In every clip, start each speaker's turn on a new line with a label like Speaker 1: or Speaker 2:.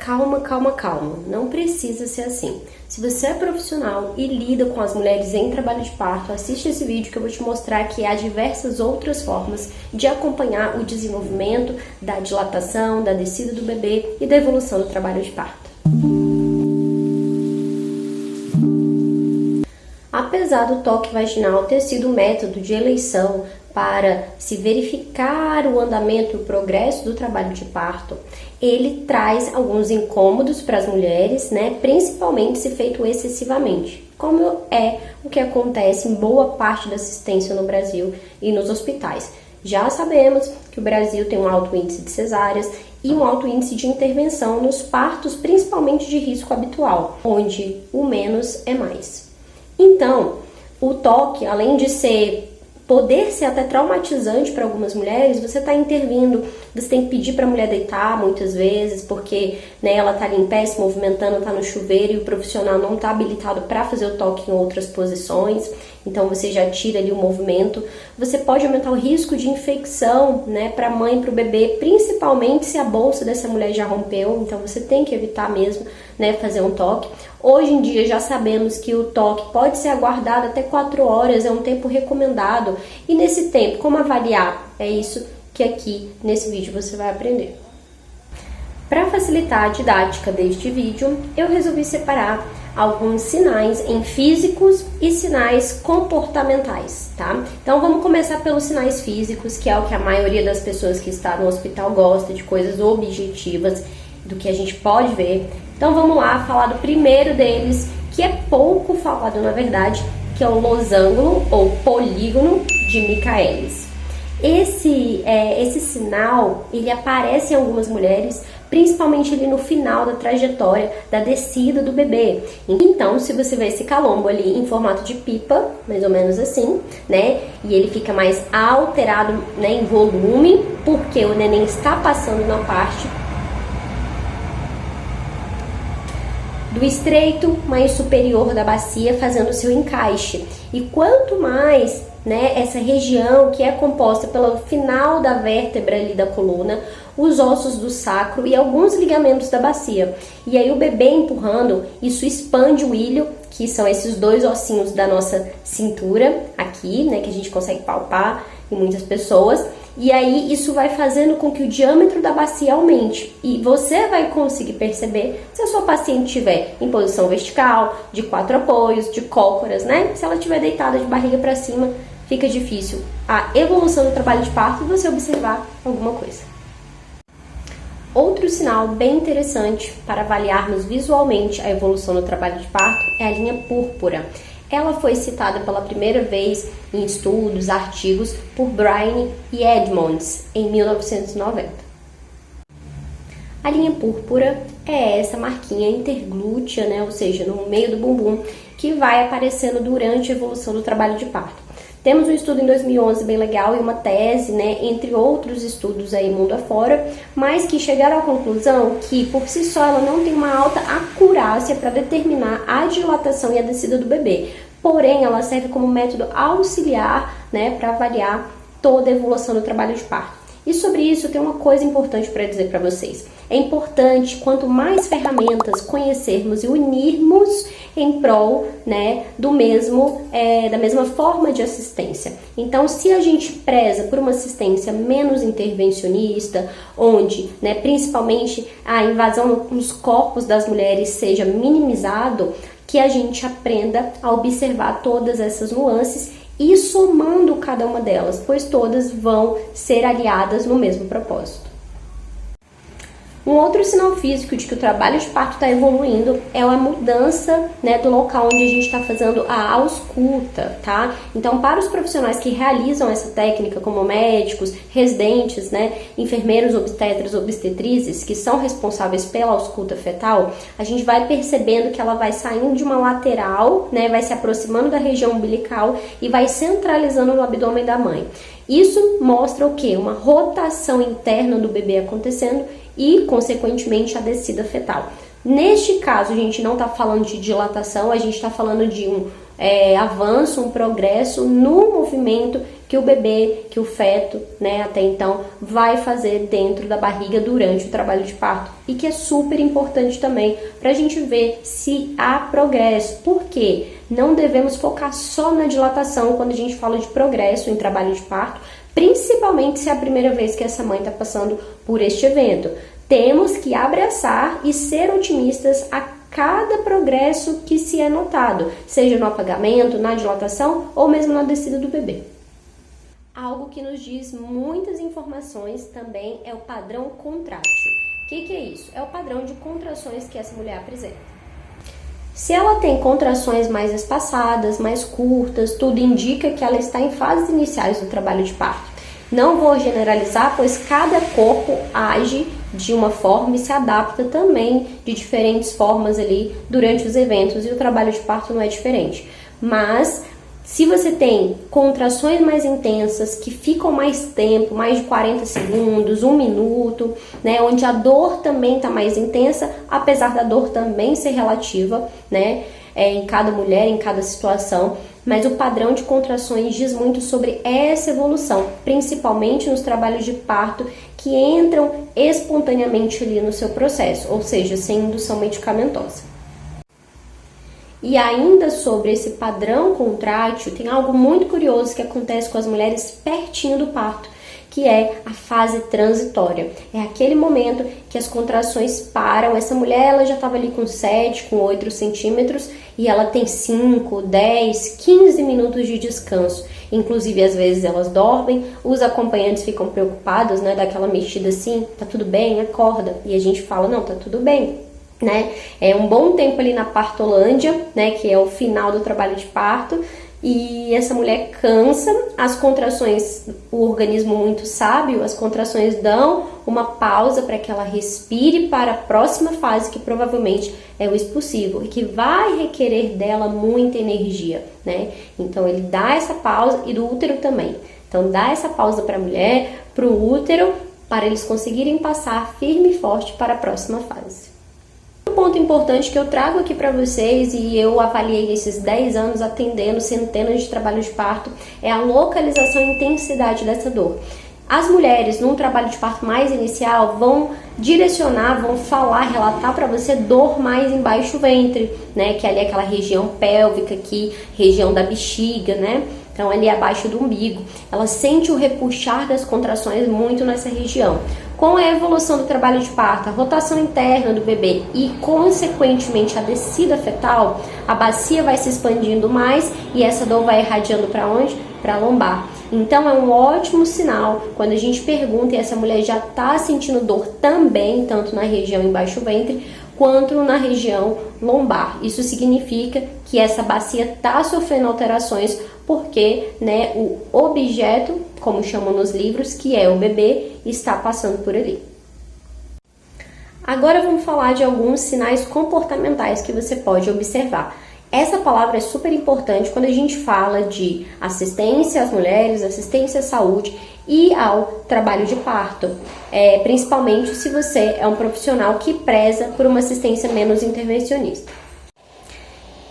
Speaker 1: calma, calma, calma. Não precisa ser assim. Se você é profissional e lida com as mulheres em trabalho de parto, assiste esse vídeo que eu vou te mostrar que há diversas outras formas de acompanhar o desenvolvimento da dilatação, da descida do bebê e da evolução do trabalho de parto. Apesar do toque vaginal ter sido um método de eleição para se verificar o andamento e o progresso do trabalho de parto, ele traz alguns incômodos para as mulheres, né? Principalmente se feito excessivamente, como é o que acontece em boa parte da assistência no Brasil e nos hospitais. Já sabemos que o Brasil tem um alto índice de cesáreas e um alto índice de intervenção nos partos, principalmente de risco habitual, onde o menos é mais. Então, o toque, além de poder ser até traumatizante para algumas mulheres, você está intervindo, você tem que pedir para a mulher deitar muitas vezes, porque né, ela está ali em pé, se movimentando, está no chuveiro e o profissional não está habilitado para fazer o toque em outras posições, então você já tira ali o movimento. Você pode aumentar o risco de infecção, né, para a mãe e para o bebê, principalmente se a bolsa dessa mulher já rompeu, então você tem que evitar mesmo, né, fazer um toque. Hoje em dia já sabemos que o toque pode ser aguardado até 4 horas, é um tempo recomendado. E nesse tempo, como avaliar? É isso que aqui nesse vídeo você vai aprender. Para facilitar a didática deste vídeo, eu resolvi separar alguns sinais em físicos e sinais comportamentais, tá? Então vamos começar pelos sinais físicos, que é o que a maioria das pessoas que está no hospital gosta, de coisas objetivas, do que a gente pode ver. Então vamos lá falar do primeiro deles, que é pouco falado na verdade, que é o losango ou polígono de Michaelis. Esse sinal, ele aparece em algumas mulheres, principalmente ali no final da trajetória da descida do bebê. Então, se você vê esse calombo ali em formato de pipa, mais ou menos assim, né, e ele fica mais alterado, né, em volume, porque o neném está passando na parte do estreito mais superior da bacia, fazendo o seu encaixe. E quanto mais, né, essa região que é composta pelo final da vértebra ali da coluna, os ossos do sacro e alguns ligamentos da bacia. E aí o bebê empurrando, isso expande o ilho, que são esses dois ossinhos da nossa cintura aqui, né, que a gente consegue palpar em muitas pessoas. E aí isso vai fazendo com que o diâmetro da bacia aumente. E você vai conseguir perceber se a sua paciente estiver em posição vertical, de 4 apoios, de cócoras, né? Se ela estiver deitada de barriga para cima, fica difícil a evolução do trabalho de parto e você observar alguma coisa. Outro sinal bem interessante para avaliarmos visualmente a evolução do trabalho de parto é a linha púrpura. Ela foi citada pela primeira vez em estudos, artigos, por Bryan e Edmonds, em 1990. A linha púrpura é essa marquinha interglútea, né, ou seja, no meio do bumbum, que vai aparecendo durante a evolução do trabalho de parto. Temos um estudo em 2011 bem legal e uma tese, né, entre outros estudos aí mundo afora, mas que chegaram à conclusão que por si só ela não tem uma alta acurácia para determinar a dilatação e a descida do bebê. Porém, ela serve como método auxiliar, né, para avaliar toda a evolução do trabalho de parto. E sobre isso, tem uma coisa importante para dizer para vocês. É importante, quanto mais ferramentas conhecermos e unirmos em prol, né, da mesma forma de assistência. Então, se a gente preza por uma assistência menos intervencionista, onde, né, principalmente a invasão nos corpos das mulheres seja minimizado, que a gente aprenda a observar todas essas nuances e somando cada uma delas, pois todas vão ser aliadas no mesmo propósito. Um outro sinal físico de que o trabalho de parto está evoluindo é a mudança, né, do local onde a gente está fazendo a ausculta, tá? Então, para os profissionais que realizam essa técnica, como médicos, residentes, né, enfermeiros, obstetras, obstetrizes, que são responsáveis pela ausculta fetal, a gente vai percebendo que ela vai saindo de uma lateral, né, vai se aproximando da região umbilical e vai centralizando no abdômen da mãe. Isso mostra o quê? Uma rotação interna do bebê acontecendo e, consequentemente, a descida fetal. Neste caso, a gente não está falando de dilatação, a gente está falando de um avanço, um progresso no movimento que que o bebê, que o feto, né, até então, vai fazer dentro da barriga durante o trabalho de parto. E que é super importante também para a gente ver se há progresso. Por quê? Não devemos focar só na dilatação quando a gente fala de progresso em trabalho de parto, principalmente se é a primeira vez que essa mãe está passando por este evento. Temos que abraçar e ser otimistas a cada progresso que se é notado, seja no apagamento, na dilatação ou mesmo na descida do bebê. Algo que nos diz muitas informações também é o padrão contrátil. O que é isso? É o padrão de contrações que essa mulher apresenta. Se ela tem contrações mais espaçadas, mais curtas, tudo indica que ela está em fases iniciais do trabalho de parto. Não vou generalizar, pois cada corpo age de uma forma e se adapta também de diferentes formas ali durante os eventos, e o trabalho de parto não é diferente. Mas se você tem contrações mais intensas, que ficam mais tempo, mais de 40 segundos, 1 minuto, né, onde a dor também está mais intensa, apesar da dor também ser relativa, né, em cada mulher, em cada situação, mas o padrão de contrações diz muito sobre essa evolução, principalmente nos trabalhos de parto que entram espontaneamente ali no seu processo, ou seja, sem indução medicamentosa. E ainda sobre esse padrão contrátil, tem algo muito curioso que acontece com as mulheres pertinho do parto, que é a fase transitória. É aquele momento que as contrações param. Essa mulher ela já estava ali com 7, com 8 centímetros e ela tem 5, 10, 15 minutos de descanso. Inclusive, às vezes elas dormem, os acompanhantes ficam preocupados, né, daquela mexida assim, tá tudo bem, acorda. E a gente fala, não, tá tudo bem. Né? É um bom tempo ali na partolândia, né, que é o final do trabalho de parto, e essa mulher cansa, as contrações, o organismo muito sábio, as contrações dão uma pausa para que ela respire para a próxima fase, que provavelmente é o expulsivo, e que vai requerer dela muita energia, né? Então ele dá essa pausa, e do útero também. Então dá essa pausa para a mulher, para o útero, para eles conseguirem passar firme e forte para a próxima fase. Um ponto importante que eu trago aqui para vocês, e eu avaliei esses 10 anos atendendo centenas de trabalhos de parto, é a localização e intensidade dessa dor. As mulheres, num trabalho de parto mais inicial, vão direcionar, vão falar, relatar para você dor mais embaixo do ventre, né? Que ali é aquela região pélvica aqui, região da bexiga, né? Então ali abaixo do umbigo. Ela sente o repuxar das contrações muito nessa região. Com a evolução do trabalho de parto, a rotação interna do bebê e, consequentemente, a descida fetal, a bacia vai se expandindo mais e essa dor vai irradiando para onde? Para a lombar. Então, é um ótimo sinal quando a gente pergunta e essa mulher já está sentindo dor também, tanto na região embaixo do ventre, quanto na região lombar. Isso significa que essa bacia está sofrendo alterações porque, né, o objeto, como chamam nos livros, que é o bebê, está passando por ali. Agora vamos falar de alguns sinais comportamentais que você pode observar. Essa palavra é super importante quando a gente fala de assistência às mulheres, assistência à saúde e ao trabalho de parto, principalmente se você é um profissional que preza por uma assistência menos intervencionista.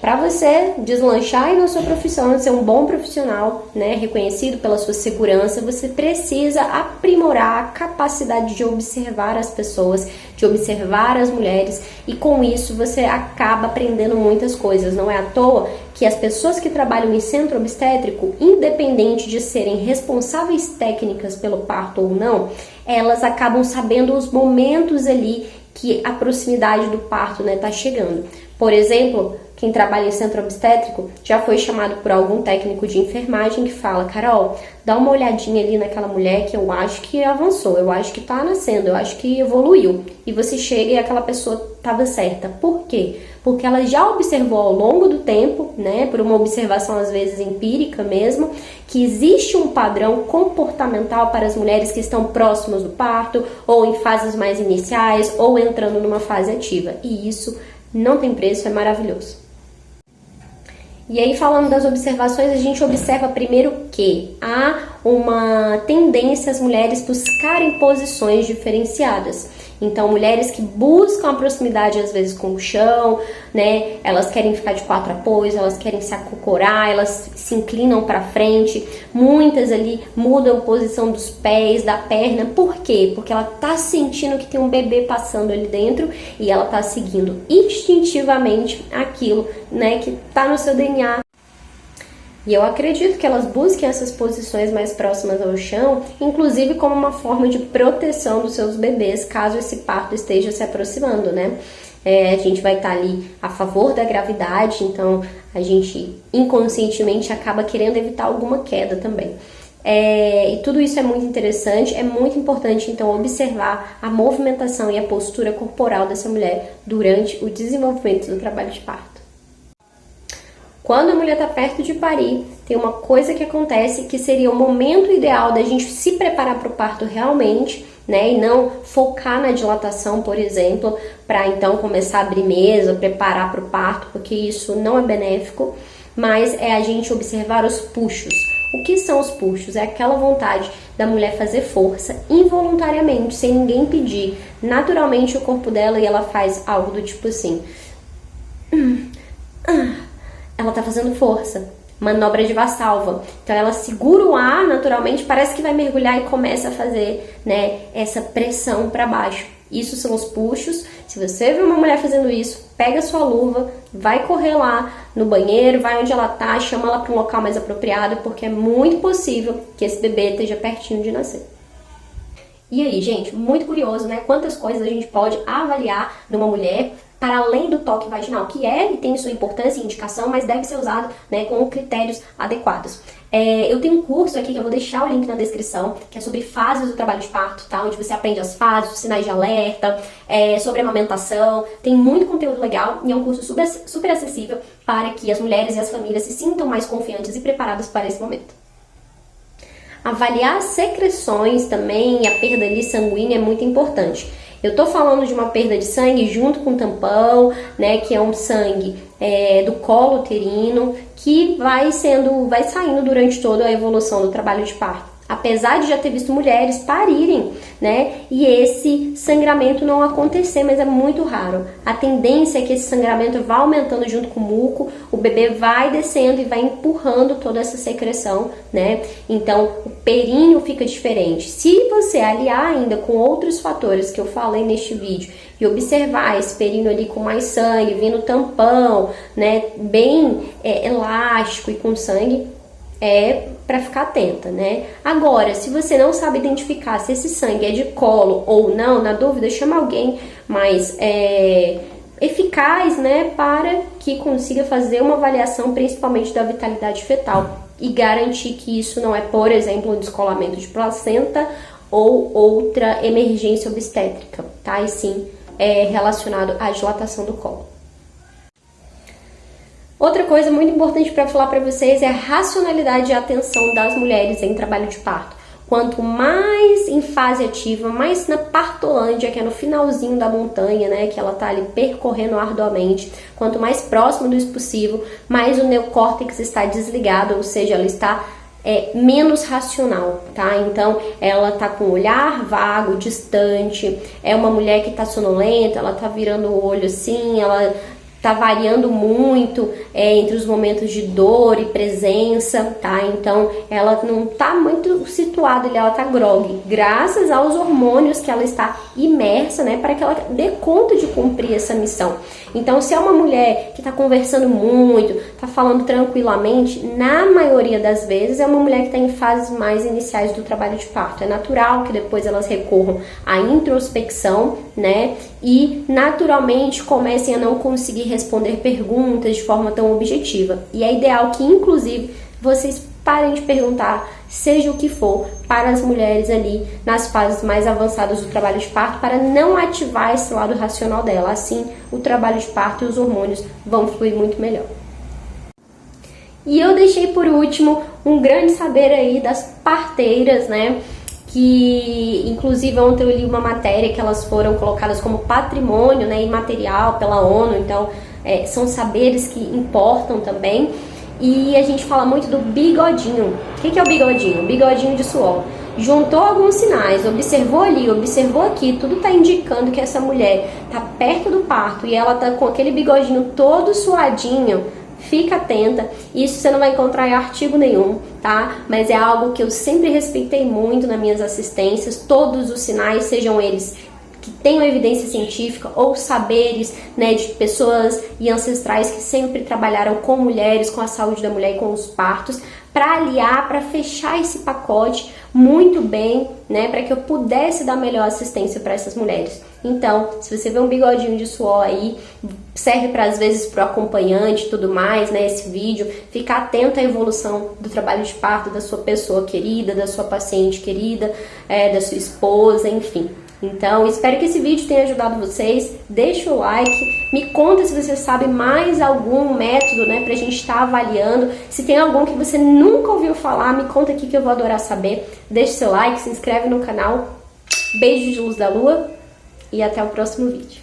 Speaker 1: Para você deslanchar aí na sua profissão, ser um bom profissional, né, reconhecido pela sua segurança, você precisa aprimorar a capacidade de observar as pessoas, de observar as mulheres, e com isso você acaba aprendendo muitas coisas. Não é à toa que as pessoas que trabalham em centro obstétrico, independente de serem responsáveis técnicas pelo parto ou não, elas acabam sabendo os momentos ali que a proximidade do parto, né, tá chegando. Por exemplo, quem trabalha em centro obstétrico já foi chamado por algum técnico de enfermagem que fala: Carol, dá uma olhadinha ali naquela mulher que eu acho que avançou, eu acho que tá nascendo, eu acho que evoluiu. E você chega e aquela pessoa estava certa. Por quê? Porque ela já observou ao longo do tempo, né, por uma observação às vezes empírica mesmo, que existe um padrão comportamental para as mulheres que estão próximas do parto, ou em fases mais iniciais, ou entrando numa fase ativa. E isso não tem preço, é maravilhoso. E aí, falando das observações, a gente observa primeiro que há uma tendência as mulheres buscarem posições diferenciadas. Então, mulheres que buscam a proximidade, às vezes, com o chão, né? Elas querem ficar de 4 apoios, elas querem se acocorar, elas se inclinam para frente. Muitas ali mudam a posição dos pés, da perna. Por quê? Porque ela tá sentindo que tem um bebê passando ali dentro e ela tá seguindo instintivamente aquilo, né, que tá no seu DNA. E eu acredito que elas busquem essas posições mais próximas ao chão, inclusive como uma forma de proteção dos seus bebês, caso esse parto esteja se aproximando, né? A gente vai estar ali a favor da gravidade, então a gente inconscientemente acaba querendo evitar alguma queda também. E tudo isso é muito interessante, é muito importante então observar a movimentação e a postura corporal dessa mulher durante o desenvolvimento do trabalho de parto. Quando a mulher está perto de parir, tem uma coisa que acontece que seria o momento ideal da gente se preparar para o parto realmente, né? E não focar na dilatação, por exemplo, para então começar a abrir mesa, preparar para o parto, porque isso não é benéfico, mas é a gente observar os puxos. O que são os puxos? É aquela vontade da mulher fazer força involuntariamente, sem ninguém pedir. Naturalmente o corpo dela e ela faz algo do tipo assim. Ela tá fazendo força, manobra de Valsalva. Então ela segura o ar naturalmente, parece que vai mergulhar e começa a fazer, né, essa pressão para baixo. Isso são os puxos. Se você vê uma mulher fazendo isso, pega a sua luva, vai correr lá no banheiro, vai onde ela tá, chama ela para um local mais apropriado, porque é muito possível que esse bebê esteja pertinho de nascer. E aí, gente, muito curioso, né? Quantas coisas a gente pode avaliar numa mulher para além do toque vaginal, que e tem sua importância e indicação, mas deve ser usado, né, com critérios adequados. Eu tenho um curso aqui que eu vou deixar o link na descrição, que é sobre fases do trabalho de parto, tá? Onde você aprende as fases, os sinais de alerta, sobre amamentação. Tem muito conteúdo legal e é um curso super acessível para que as mulheres e as famílias se sintam mais confiantes e preparadas para esse momento. Avaliar as secreções também, a perda ali sanguínea é muito importante. Eu tô falando de uma perda de sangue junto com tampão, né, que é um sangue do colo uterino, que vai saindo durante toda a evolução do trabalho de parto. Apesar de já ter visto mulheres parirem, né, e esse sangramento não acontecer, mas é muito raro. A tendência é que esse sangramento vá aumentando junto com o muco, o bebê vai descendo e vai empurrando toda essa secreção, né? Então, o períneo fica diferente. Se você aliar ainda com outros fatores que eu falei neste vídeo e observar esse períneo ali com mais sangue, vindo tampão, né, bem elástico e com sangue, para ficar atenta, né? Agora, se você não sabe identificar se esse sangue é de colo ou não, na dúvida, chama alguém mais eficaz, né, para que consiga fazer uma avaliação principalmente da vitalidade fetal e garantir que isso não é, por exemplo, um descolamento de placenta ou outra emergência obstétrica, tá? E sim relacionado à dilatação do colo. Outra coisa muito importante para falar para vocês é a racionalidade e a atenção das mulheres em trabalho de parto. Quanto mais em fase ativa, mais na partolândia, que é no finalzinho da montanha, né, que ela tá ali percorrendo arduamente, quanto mais próximo do expulsivo, mais o neocórtex está desligado, ou seja, ela está menos racional, tá? Então, ela tá com o olhar vago, distante, é uma mulher que tá sonolenta, ela tá virando o olho assim, ela tá variando muito entre os momentos de dor e presença, tá? Então, ela não tá muito situada ali, ela tá grogue, graças aos hormônios que ela está imersa, né? Para que ela dê conta de cumprir essa missão. Então, se é uma mulher que tá conversando muito, tá falando tranquilamente, na maioria das vezes é uma mulher que tá em fases mais iniciais do trabalho de parto. É natural que depois elas recorram à introspecção, né? E naturalmente comecem a não conseguir responder perguntas de forma tão objetiva. E é ideal que, inclusive, vocês parem de perguntar, seja o que for, para as mulheres ali nas fases mais avançadas do trabalho de parto, para não ativar esse lado racional dela. Assim, o trabalho de parto e os hormônios vão fluir muito melhor. E eu deixei por último um grande saber aí das parteiras, né? Que inclusive ontem eu li uma matéria que elas foram colocadas como patrimônio, né, imaterial pela ONU, então são saberes que importam também. E a gente fala muito do bigodinho. O que é o bigodinho? O bigodinho de suor. Juntou alguns sinais, observou ali, observou aqui, tudo está indicando que essa mulher está perto do parto e ela está com aquele bigodinho todo suadinho. Fica atenta, isso você não vai encontrar em artigo nenhum, tá? Mas é algo que eu sempre respeitei muito nas minhas assistências, todos os sinais, sejam eles que tenham evidência científica ou saberes, né, de pessoas e ancestrais que sempre trabalharam com mulheres, com a saúde da mulher e com os partos, para aliar, para fechar esse pacote muito bem, né, para que eu pudesse dar melhor assistência para essas mulheres. Então, se você vê um bigodinho de suor aí, serve para às vezes para o acompanhante e tudo mais, né, esse vídeo, ficar atento à evolução do trabalho de parto da sua pessoa querida, da sua paciente querida, da sua esposa, enfim. Então, espero que esse vídeo tenha ajudado vocês. Deixa o like, me conta se você sabe mais algum método, né, pra gente estar avaliando. Se tem algum que você nunca ouviu falar, me conta aqui que eu vou adorar saber. Deixa seu like, se inscreve no canal. Beijo de luz da lua e até o próximo vídeo.